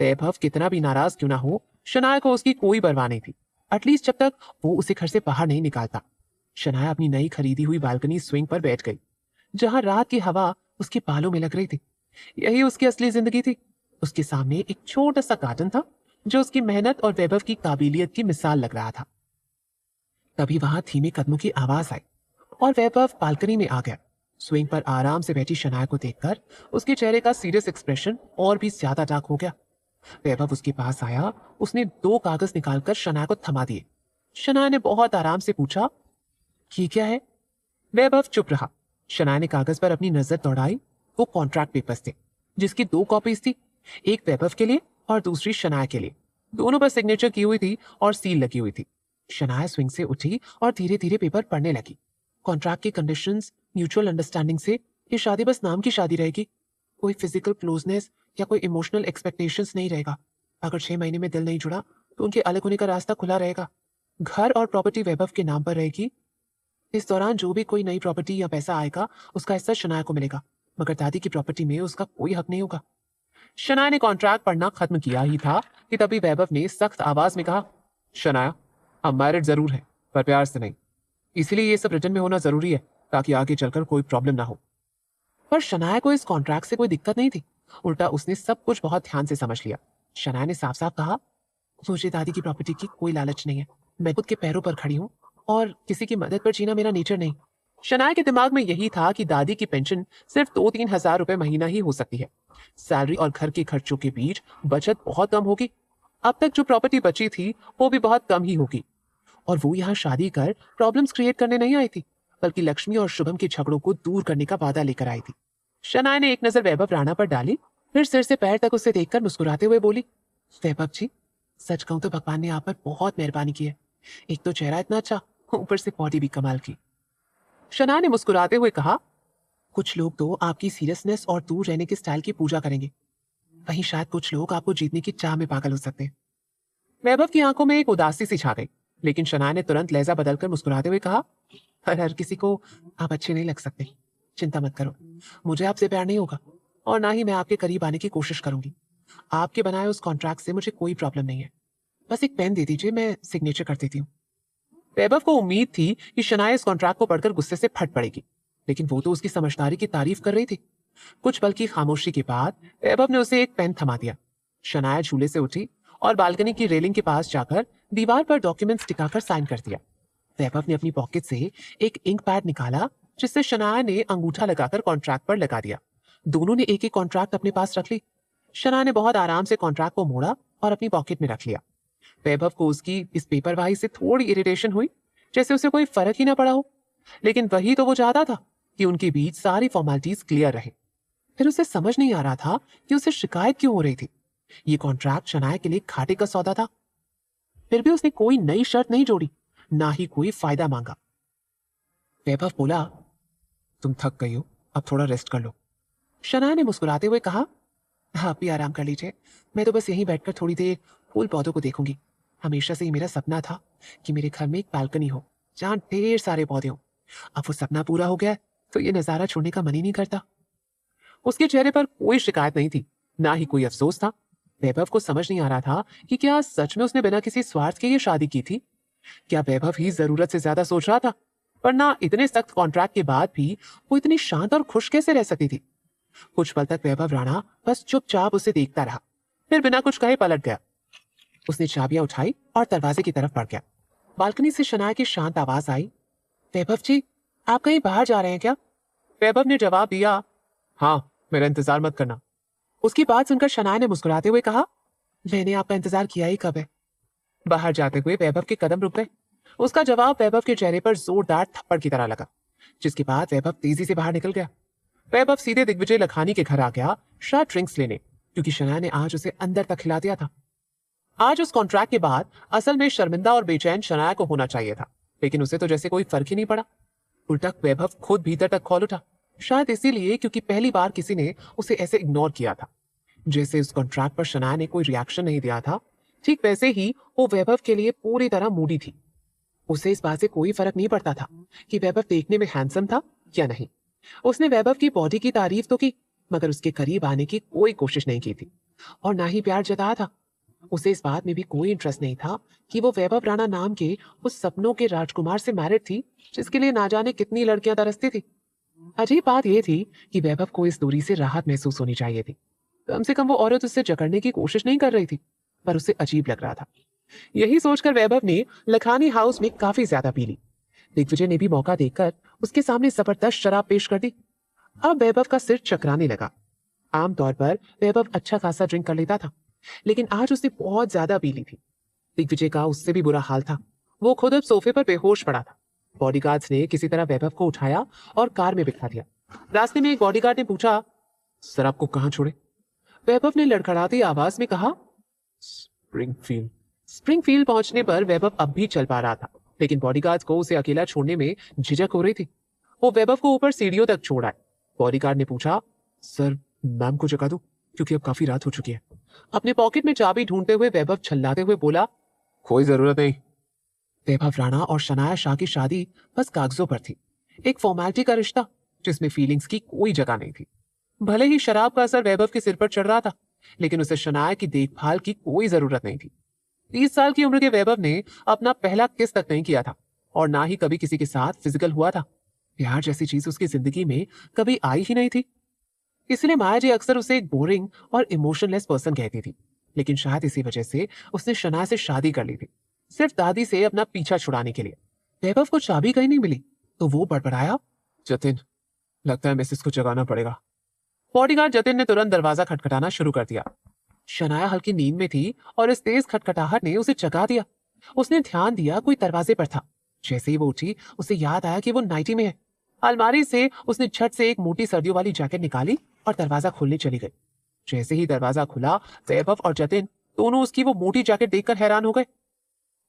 वैभव कितना भी नाराज क्यों ना हो, शनाया को उसकी कोई परवाह नहीं थी, एटलीस्ट जब तक वो उसे घर से बाहर नहीं निकालता। शनाया अपनी नई खरीदी हुई बालकनी स्विंग पर बैठ गई, जहां रात की हवा उसके बालों में लग रही थी। यही उसकी असली जिंदगी थी। उसके सामने एक छोटा सा गार्डन था जो उसकी मेहनत और वैभव की काबिलियत की मिसाल लग रहा था। तभी वहां धीमे कदमों की आवाज आई और वैभव बालकनी में आ गया। स्विंग पर आराम से बैठी शनाया को देखकर उसके चेहरे का सीरियस एक्सप्रेशन और भी ज्यादा डार्क हो गया। वैभव उसके पास आया। उसने 2 कागज निकालकर शनाया को थमा दिए। शनाया ने बहुत आराम से पूछा, ये क्या है? वैभव चुप रहा। शनाया ने कागज पर अपनी नजर दौड़ाई। वो कॉन्ट्रैक्ट पेपर्स थे, जिसकी 2 कॉपीज थी, एक वैभव के लिए और दूसरी शनाया के लिए। दोनों पर सिग्नेचर की हुई थी और सील लगी हुई थी। शनाया स्विंग से उठी और धीरे धीरे पेपर पढ़ने लगी। कॉन्ट्रैक्ट की कंडीशंस, म्यूचुअल अंडरस्टैंडिंग से ये शादी बस नाम की शादी रहेगी। कोई फिजिकल क्लोजनेस या कोई इमोशनल एक्सपेक्टेशंस नहीं रहेगा। अगर 6 महीने में दिल नहीं जुड़ा तो उनके अलग होने का रास्ता खुला रहेगा। घर और प्रॉपर्टी वैभव के नाम पर रहेगी। इस दौरान जो भी कोई नई प्रॉपर्टी या पैसा आएगा उसका हिस्सा शनाया को मिलेगा, मगर दादी की प्रॉपर्टी में उसका कोई हक नहीं होगा। शनाया ने कॉन्ट्रैक्ट पढ़ना खत्म किया ही था कि तभी वैभव ने सख्त आवाज में कहा, शनाया, हम मैरिड जरूर हैं पर प्यार से नहीं, इसलिए ये सब रिटर्न में होना जरूरी है ताकि आगे चलकर कोई प्रॉब्लम ना हो। पर शनाया को इस कॉन्ट्रैक्ट से कोई दिक्कत नहीं थी। उल्टा उसने सब कुछ बहुत ध्यान से समझ लिया। शनाया ने साफ साफ कहा, मुझे दादी की प्रॉपर्टी की कोई लालच नहीं है। मैं खुद के पैरों पर खड़ी हूँ और किसी की मदद पर जीना मेरा नेचर नहीं। शनाया के दिमाग में यही था कि दादी की पेंशन सिर्फ 2-3 हजार रुपए महीना ही हो सकती है। सैलरी और घर के खर्चों के बीच बचत बहुत कम होगी। अब तक जो प्रॉपर्टी बची थी वो भी बहुत कम ही होगी। और वो यहाँ शादी कर प्रॉब्लम्स क्रिएट करने नहीं आई थी, बल्कि लक्ष्मी और शुभम के झगड़ों को दूर करने का वादा लेकर आई थी। शनाया ने एक नजर वैभव राणा पर डाली, फिर सिर से पैर तक उसे देखकर मुस्कुराते हुए बोली, वैभव जी, सच कहूं तो भगवान ने आप पर बहुत मेहरबानी की है। एक तो चेहरा इतना अच्छा, ऊपर से बॉडी भी कमाल की। शनाया ने मुस्कुराते हुए कहा, कुछ लोग तो आपकी सीरियसनेस और दूर रहने के स्टाइल की पूजा करेंगे, वहीं शायद कुछ लोग आपको जीतने की चाह में पागल हो सकते हैं। वैभव की आंखों में एक उदासी सी छा गई, लेकिन शनाया ने तुरंत लहजा बदलकर मुस्कुराते हुए कहा, हर किसी को आप अच्छे नहीं लग सकते, चिंता मत करो, मुझे आपसे प्यार नहीं होगा और ना ही मैं आपके करीब आने की कोशिश करूंगी। आपके बनाए उस कॉन्ट्रैक्ट से मुझे कोई प्रॉब्लम नहीं है, बस एक पेन दे दीजिए, मैं सिग्नेचर कर देती हूँ। वैभव को उम्मीद थी कि शनाया इस कॉन्ट्रैक्ट को पढ़कर गुस्से से फट पड़ेगी, लेकिन वो तो उसकी समझदारी की तारीफ कर रही थी। कुछ पल की खामोशी के बाद वैभव ने उसे एक पेन थमा दिया। शनाया झूले से उठी और बालकनी की रेलिंग के पास जाकर दीवार पर डॉक्यूमेंट्स टिकाकर साइन कर दिया। वैभव ने अपनी पॉकेट से एक इंक पैड निकाला, जिससे शनाया ने अंगूठा लगाकर कॉन्ट्रैक्ट पर लगा दिया। दोनों ने एक एक कॉन्ट्रैक्ट अपने पास रख ली। शनाया ने बहुत आराम से कॉन्ट्रैक्ट को मोड़ा और अपनी पॉकेट में रख लिया। वैभव को उसकी इस पेपरवाही से थोड़ी इरिटेशन हुई, जैसे उसे कोई फर्क ही ना पड़ा हो, लेकिन वही तो वो चाहता था कि उनके बीच सारी फॉर्मेलिटीज क्लियर रहे। फिर उसे समझ नहीं आ रहा था कि उसे शिकायत क्यों हो रही थी। ये कॉन्ट्रैक्ट शनाया के लिए घाटे का सौदा था, फिर भी उसने कोई नई शर्त नहीं जोड़ी, ना ही कोई फायदा मांगा। वैभव बोला, तुम थक गई हो, अब थोड़ा रेस्ट कर लो। शनाया ने मुस्कुराते हुए कहा, आप भी आराम कर लीजिए, मैं तो बस यहीं बैठकर थोड़ी देर फूल पौधों को देखूंगी। हमेशा से ही मेरा सपना था कि मेरे घर में एक बालकनी हो जहां ढेर सारे पौधे हों। अब वो सपना पूरा हो गया है, तो ये नजारा छोड़ने का मन ही नहीं करता। उसके चेहरे पर कोई शिकायत नहीं थी, ना ही कोई अफसोस था। वैभव को समझ नहीं आ रहा था कि क्या सच में उसने बिना किसी स्वार्थ के ये शादी की थी। क्या वैभव ही जरूरत से ज्यादा सोच रहा था, वरना इतने सख्त कॉन्ट्रैक्ट के बाद भी वो इतनी शांत और खुश कैसे रह सकती थी। कुछ पल तक वैभव राणा बस चुपचाप उसे देखता रहा, फिर बिना कुछ कहे पलट गया। उसने चाबियां उठाई और दरवाजे की तरफ बढ़ गया। बालकनी से शनाया की शांत आवाज आई, वैभव जी, आप कहीं बाहर जा रहे हैं क्या? वैभव ने जवाब दिया, हाँ, मेरा इंतजार मत करना। उसकी बात सुनकर शनाया ने मुस्कुराते हुए कहा, मैंने आपका इंतजार किया ही कब है। बाहर जाते हुए वैभव के कदम रुक गए। उसका जवाब वैभव के चेहरे पर जोरदार थप्पड़ की तरह लगा, जिसके बाद वैभव तेजी से बाहर निकल गया। वैभव सीधे दिग्विजय लखानी के घर आ गया, शायद ड्रिंक्स लेने, क्योंकि शनाया ने आज उसे अंदर तक खिला दिया था। आज उस कॉन्ट्रैक्ट के बाद असल में शर्मिंदा और बेचैन शनाया को होना चाहिए था, लेकिन उसे तो जैसे कोई फर्क ही नहीं पड़ा। उल्टा वैभव खुद भीतर तक खौल उठा, शायद इसीलिए क्योंकि पहली बार किसी ने उसे ऐसे इग्नोर किया था। जैसे उस कॉन्ट्रैक्ट पर शनाया ने कोई रिएक्शन नहीं दिया था, ठीक वैसे ही वो वैभव के लिए पूरी तरह मूडी थी। उसे इस बात से कोई फर्क नहीं पड़ता था कि वैभव देखने में हैंडसम था या नहीं। उसने वैभव की बॉडी की तारीफ तो की, मगर उसके करीब आने की कोई कोशिश नहीं की थी और ना ही प्यार जताया था। उसे इस बात में भी कोई इंटरेस्ट नहीं था कि वो वैभव राणा नाम के उस सपनों के राजकुमार से मैरिड थी, जिसके लिए ना जाने कितनी लड़कियां तरसती थी। अजीब बात यह थी कि वैभव को इस दूरी से राहत महसूस होनी चाहिए थी। कम से कम वो औरत उससे जकड़ने की कोशिश नहीं कर रही थी, पर उसे अजीब लग रहा था। यही सोचकर वैभव ने लखानी हाउस में काफी ज्यादा पी ली। दिग्विजय ने भी मौका देखकर उसके सामने जबरदस्त शराब पेश कर दी। अब वैभव का सिर चकराने लगा। आमतौर पर वैभव अच्छा खासा ड्रिंक कर लेता था, लेकिन आज उसने बहुत ज्यादा पी ली थी। दिग्विजय का उससे भी बुरा हाल था। वो खुद अब सोफे पर बेहोश पड़ा था। बॉडीगार्ड्स ने किसी तरह वैभव को उठाया और कार में बिठा दिया। रास्ते में एक बॉडीगार्ड ने पूछा, सर आपको कहाँ छोड़े? वैभव ने लड़खड़ाती आवाज में कहा, स्प्रिंगफील्ड। स्प्रिंगफील्ड पहुंचने पर वैभव अब भी चल पा रहा था, लेकिन बॉडीगार्ड्स को उसे अकेला छोड़ने में झिझक हो रही थी। वो वैभव को ऊपर सीढ़ियों तक छोड़ आए। बॉडीगार्ड ने पूछा, सर मैम को जगा दूं, क्योंकि अब काफी रात हो चुकी है। अपने पॉकेट में चाबी ढूंढते हुए वैभव छल्लाते हुए बोला, कोई जरूरत नहीं। वैभव राणा और शनाया शाह की शादी बस कागजों पर थी, एक फॉर्मेलिटी का रिश्ता जिसमें फीलिंग्स की कोई जगह नहीं थी। भले ही शराब का असर वैभव के सिर पर चढ़ रहा था, लेकिन उसे शनाया की देखभाल की कोई जरूरत नहीं थी। 30 साल की उम्र के वैभव ने अपना पहला किस तक नहीं किया था और ना ही कभी किसी के साथ फिजिकल हुआ था। प्यार जैसी चीज उसकी जिंदगी में कभी आई ही नहीं थी। इसलिए माया जी अक्सर उसे एक बोरिंग और इमोशनलेस पर्सन कहती थी, लेकिन शायद इसी वजह से उसने शनाया से शादी कर ली थी, सिर्फ दादी से अपना पीछा छुड़ाने के लिए। वैभव को चाबी कहीं नहीं मिली तो वो बड़बड़ाया, जतिन, लगता है मिसेस को जगाना पड़ेगा। बॉडीगार्ड जतिन ने तुरंत दरवाजा खटखटाना शुरू कर दिया। शनाया हल्की नींद में थी और इस तेज खटखटाहट ने उसे जगा दिया। उसने ध्यान दिया कोई दरवाजे पर था। जैसे ही वो उठी उसे याद आया कि वो नाइटी में है। अलमारी से उसने झट से एक मोटी सर्दियों वाली जैकेट निकाली और दरवाजा खोलने चली गई। जैसे ही दरवाजा खुला, वैभव और जतिन दोनों उसकी वो मोटी जैकेट देखकर हैरान हो गए।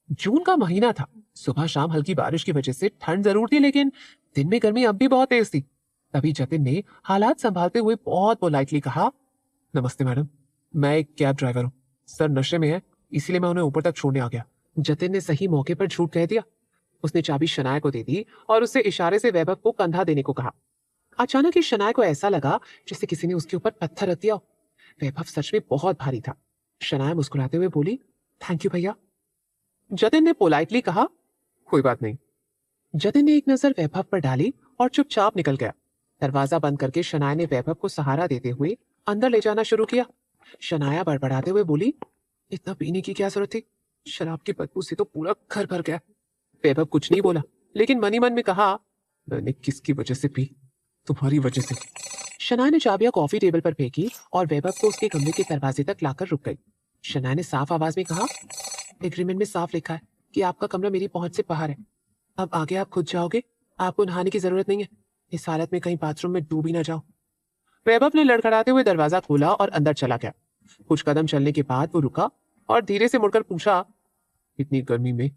जून का महीना था। सुबह शाम हल्की बारिश की वजह से ठंड जरूर थी, लेकिन दिन में गर्मी अब भी बहुत तेज थी। तभी जतिन ने हालात संभालते हुए बहुत पोलाइटली कहा, नमस्ते मैडम, मैं एक कैब ड्राइवर हूँ। सर नशे में है इसीलिए मैं उन्हें ऊपर तक छोड़ने आ गया। जतिन ने सही मौके पर झूठ कह दिया। उसने चाबी शनाया को दे दी और उससे इशारे से वैभव को कंधा देने को कहा। अचानक ही शनाया को ऐसा लगा जैसे किसी ने उसके ऊपर पत्थर रख दिया हो। वैभव सच में बहुत भारी था। शनाया मुस्कुराते हुए बोली, थैंक यू भैया। जतिन ने पोलाइटली कहा, कोई बात नहीं। जतिन ने एक नजर वैभव पर डाली और चुपचाप निकल गया। दरवाजा बंद करके शनाया ने वैभव को सहारा देते हुए अंदर ले जाना शुरू किया। शनाया बड़बड़ाते हुए बोली, इतना पीने की क्या जरूरत थी? शराब की बदबू से तो पूरा घर भर गया। वैभव कुछ नहीं बोला, लेकिन मनी मन में कहा, मैंने किसकी वजह से पी? तुम्हारी वजह से। शनाया ने चाबियां कॉफी टेबल पर फेंकी और वैभव को उसके कमरे के दरवाजे तक लाकर रुक गई। शनाया ने साफ आवाज में कहा, एग्रीमेंट में साफ लिखा है कि आपका कमरा मेरी पहुंच से बाहर है। अब आगे आप खुद जाओगे, आपको नहाने की जरूरत नहीं है। इस हालत में कहीं बाथरूम में डूब ही ना जाओ। वैभव ने लड़खड़ाते हुए दरवाजा खोला और अंदर चला गया। कुछ कदम चलने के बाद वो रुका और धीरे से मुड़कर पूछा, इतनी गर्मी में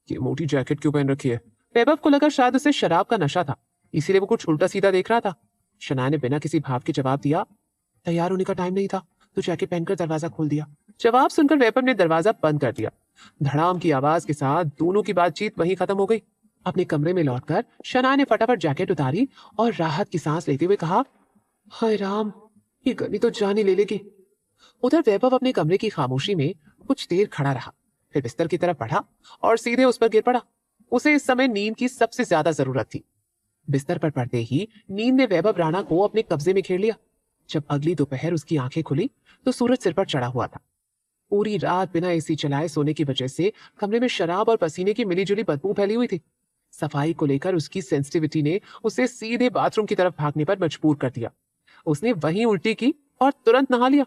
ये मोटी जैकेट क्यों पहन रखी है? वैभव को लगा शायद उसे शराब का नशा था, इसीलिए वो कुछ उल्टा सीधा देख रहा था। शनाया ने बिना किसी भाव के जवाब दिया, तैयार होने का टाइम नहीं था तो जैकेट पहनकर दरवाजा खोल दिया। जवाब सुनकर वैभव ने दरवाजा बंद कर दिया। धड़ाम की आवाज के साथ दोनों की बातचीत वहीं खत्म हो गई। अपने कमरे में लौटकर शनाया ने फटाफट जैकेट उतारी और राहत की सांस लेते हुए कहा, हाय राम, ये गर्मी तो जान ही ले लेगी। उधर वैभव अपने कमरे की खामोशी में कुछ देर खड़ा रहा, फिर बिस्तर की तरफ बढ़ा और सीधे उस पर गिर पड़ा। उसे इस समय नींद की सबसे ज्यादा जरूरत थी। बिस्तर पर पड़ते ही नींद ने वैभव राणा को अपने कब्जे में घेर लिया। जब अगली दोपहर उसकी आंखें खुली तो सूरज सिर पर चढ़ा हुआ था। पूरी रात बिना एसी चलाए सोने की वजह से कमरे में शराब और पसीने की मिलीजुली बदबू फैली हुई थी। सफाई को लेकर उसकी सेंसिटिविटी ने उसे सीधे बाथरूम की तरफ भागने पर मजबूर कर दिया। उसने वहीं उल्टी की और तुरंत नहा लिया।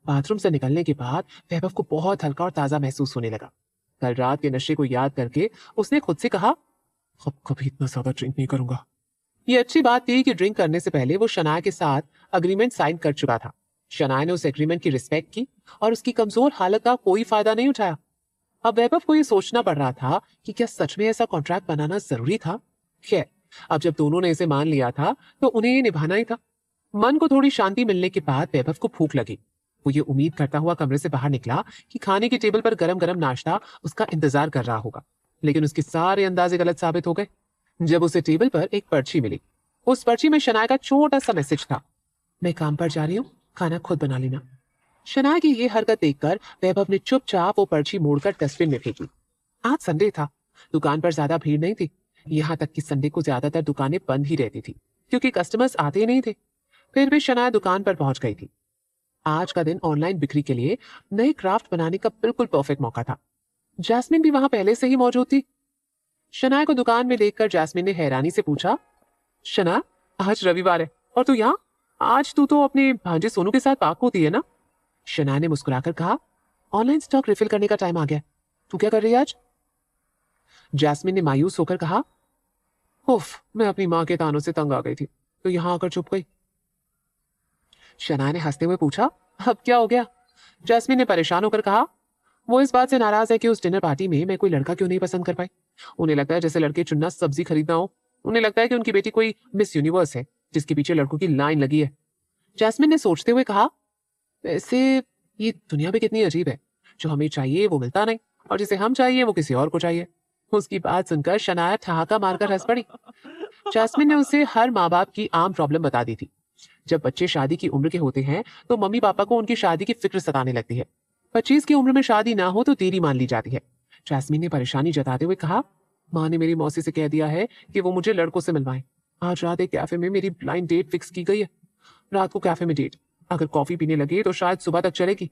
बाथरूम से निकलने के बाद वैभव को बहुत हल्का और ताजा महसूस होने लगा। कल रात के नशे को याद करके उसने खुद से कहा, अब कभी इतना ज्यादा ड्रिंक नहीं करूंगा। ये अच्छी बात थी कि ड्रिंक करने से पहले वो शनाया के साथ अग्रीमेंट साइन कर चुका था। शनाया ने उस एग्रीमेंट की रिस्पेक्ट की और उसकी कमजोर हालत का कोई फायदा नहीं उठाया। अब वैभव को ये सोचना पड़ रहा था कि क्या सच में ऐसा कॉन्ट्रैक्ट बनाना जरूरी था। खैर, अब जब दोनों ने इसे मान लिया था तो उन्हें ये निभाना ही था। मन को थोड़ी शांति मिलने के बाद वैभव को भूख लगी। वो ये उम्मीद करता हुआ कमरे से बाहर निकला कि खाने की टेबल पर गरम गरम नाश्ता उसका इंतजार कर रहा होगा, लेकिन उसके सारे अंदाजे गलत साबित हो गए। जब उसे टेबल पर एक पर्ची मिली, उस पर्ची में शनाया का छोटा सा मैसेज था, मैं काम पर जा रही हूँ, खाना खुद बना लेना। शनाया की ये हरकत देखकर वैभव ने चुपचाप वो पर्ची मोड़कर डस्टबिन में फेंकी। आज संडे था, दुकान पर ज्यादा भीड़ नहीं थी। यहाँ तक कि संडे को ज्यादातर दुकानें बंद ही रहती थी क्योंकि कस्टमर्स आते ही नहीं थे। फिर भी शनाया दुकान पर पहुंच गई थी। आज का दिन ऑनलाइन बिक्री के लिए नए क्राफ्ट बनाने का बिल्कुल परफेक्ट मौका था। जैस्मिन भी वहां पहले से ही मौजूद थी। शनाया को दुकान में देखकर जैस्मिन ने हैरानी से पूछा, शना, आज रविवार है और तू यहाँ? आज तू तो अपने भांजे सोनू के साथ पार्क होती है ना? शनाया ने मुस्कुराकर कहा, ऑनलाइन स्टॉक रिफिल करने का टाइम आ गया। तू क्या कर रही है आज? जैस्मिन ने मायूस होकर कहा, उफ, मैं अपनी माँ के तानों से तंग आ गई थी तो यहाँ आकर चुप गई। शनाया ने हंसते हुए पूछा, अब क्या हो गया? जैस्मिन ने परेशान होकर कहा, वो इस बात से नाराज है कि उस डिनर पार्टी में मैं कोई लड़का क्यों नहीं पसंद कर पाई। उन्हें लगता है जैसे लड़के चुनना सब्जी खरीदना हो। उन्हें लगता है कि उनकी बेटी कोई मिस यूनिवर्स है जिसके पीछे लड़कों की लाइन लगी है। जैस्मिन ने सोचते हुए कहा, वैसे ये दुनिया भी कितनी अजीब है, जो हमें चाहिए वो मिलता नहीं और जिसे हम चाहिए वो किसी और को चाहिए। उसकी बात सुनकर शनाया ठहाका मारकर हंस पड़ी। जैस्मिन ने उसे हर माँ बाप की आम प्रॉब्लम बता दी थी। जब बच्चे शादी की उम्र के होते हैं तो मम्मी पापा को उनकी शादी की फिक्र सताने लगती है। 25 की उम्र में शादी ना हो तो देरी मान ली जाती है। जैस्मिन ने परेशानी जताते हुए कहा, माँ ने मेरी मौसी से कह दिया है कि वो मुझे लड़कों से मिलवाएं। आज रात एक कैफे में मेरी ब्लाइंड डेट फिक्स की गई है। रात को कैफे में डेट, अगर कॉफी पीने लगे तो शायद सुबह तक चलेगी।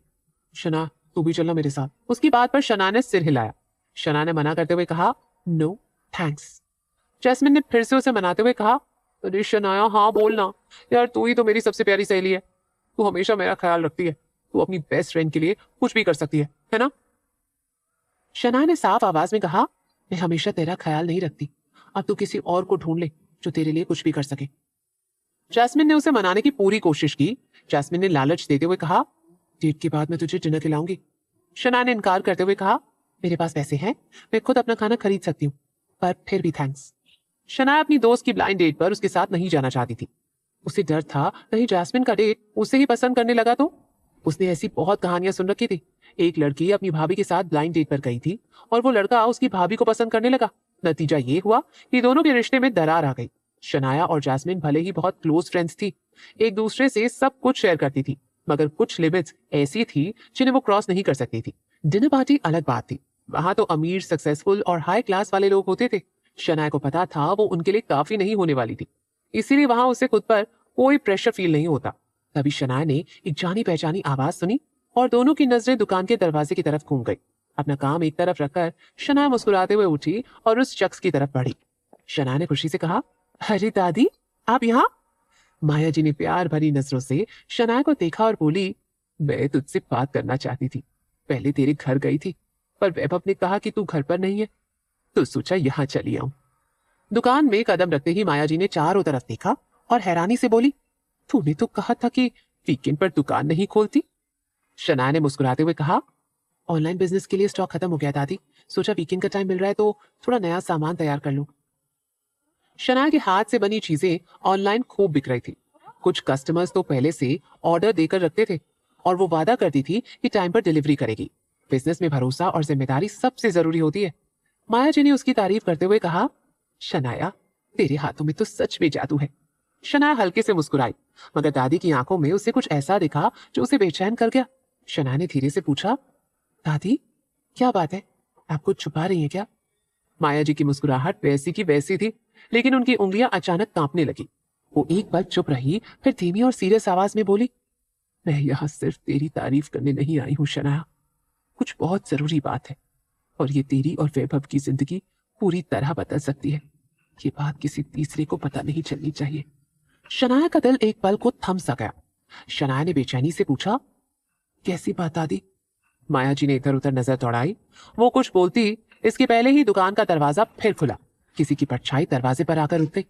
शना, तू भी चलना मेरे साथ। उसकी बात पर शना ने सिर हिलाया। शना ने मना करते हुए कहा, नो थैंक्स। जैस्मिन ने फिर से उसे मनाते हुए कहा, अरे शनाया, हाँ बोलना यार, तू ही तो मेरी सबसे प्यारी सहेली है। तू हमेशा मेरा ख्याल रखती है। तू अपनी बेस्ट फ्रेंड के लिए कुछ भी कर सकती है ना? शना ने साफ आवाज में कहा, मैं हमेशा तेरा ख्याल नहीं रखती। अब तू किसी और को ढूंढ ले जो तेरे लिए कुछ भी कर सके। जैस्मिन ने उसे मनाने की पूरी कोशिश की। जैस्मिन ने लालच देते हुए कहा, डेट के बाद मैं तुझे डिनर खिलाऊंगी। शना ने इनकार करते हुए कहा, मेरे पास पैसे हैं, मैं खुद अपना खाना खरीद सकती हूँ, पर फिर भी थैंक्स। शनाया अपनी दोस्त की ब्लाइंड डेट पर उसके साथ नहीं जाना चाहती थी। उसे डर था कहीं जैस्मिन का डेट उसे ही पसंद करने लगा तो। उसने ऐसी बहुत कहानियां सुन रखी थी एक लड़की अपनी भाभी के साथ ब्लाइंड डेट पर गई थी और वो लड़का उसकी भाभी को पसंद करने लगा। नतीजा ये हुआ कि दोनों के रिश्ते में दरार आ गई। शनाया और जैस्मिन भले ही बहुत क्लोज फ्रेंड्स थी, एक दूसरे से सब कुछ शेयर करती थी, मगर कुछ लिमिट्स ऐसी थी जिन्हें वो क्रॉस नहीं कर सकती थी। डिनर पार्टी अलग बात थी, वहां तो अमीर, सक्सेसफुल और हाई क्लास वाले लोग होते थे। शनाया को पता था वो उनके लिए काफी नहीं होने वाली थी, इसीलिए वहां उसे खुद पर कोई प्रेशर फील नहीं होता। तभी शनाया ने एक जानी पहचानी आवाज सुनी और दोनों की नजरें दुकान के दरवाजे की तरफ घूम गई। अपना काम एक तरफ रखकर शनाया मुस्कुराते हुए उठी और उस शख्स की तरफ बढ़ी। शनाया ने खुशी से कहा, अरे दादी, आप यहाँ? माया जी ने प्यार भरी नजरों से शनाया को देखा और बोली, मैं तुझसे बात करना चाहती थी। पहले तेरे घर गई थी, पर वैभव ने कहा कि तू घर पर नहीं है, तो सोचा यहाँ चली आऊं। दुकान में कदम रखते ही माया जी ने चारों तरफ देखा और हैरानी से बोली, तूने तो कहा था कि वीकेंड पर दुकान नहीं खोलती। शनाया ने मुस्कुराते हुए कहा, ऑनलाइन बिजनेस के लिए स्टॉक खत्म हो गया दादी, सोचा वीकेंड का टाइम मिल रहा है तो थोड़ा नया सामान तैयार कर लूं। शनाया के हाथ से बनी चीजें ऑनलाइन खूब बिक रही थी। कुछ कस्टमर्स तो पहले से ऑर्डर देकर रखते थे और वो वादा करती थी कि टाइम पर डिलीवरी करेगी। बिजनेस में भरोसा और जिम्मेदारी सबसे जरूरी होती है। माया जी ने उसकी तारीफ करते हुए कहा, शनाया, तेरे हाथों में तो सच में जादू है। शनाया हल्के से मुस्कुराई, मगर दादी की आंखों में उसे कुछ ऐसा दिखा जो उसे बेचैन कर गया। शनाया ने धीरे से पूछा, दादी, क्या बात है, आप कुछ छुपा रही हैं क्या? माया जी की मुस्कुराहट वैसी की वैसी थी, लेकिन उनकी उंगलियां अचानक कांपने लगी। वो एक पल चुप रही, फिर धीमी और सीरियस आवाज में बोली, मैं यहाँ सिर्फ तेरी तारीफ करने नहीं आई हूँ शनाया, कुछ बहुत जरूरी बात है और ये तेरी और वैभव की जिंदगी पूरी तरह बदल सकती है। ये बात किसी तीसरे को पता नहीं चलनी चाहिए। शनाया का दिल एक पल को थम सा गया। शनाया ने बेचैनी से पूछा, कैसी बात दादी? माया जी ने इधर उधर नजर दौड़ाई। वो कुछ बोलती, इसके पहले ही दुकान का दरवाजा फिर खुला। किसी की परछाई दरवाजे पर आकर रुक गई।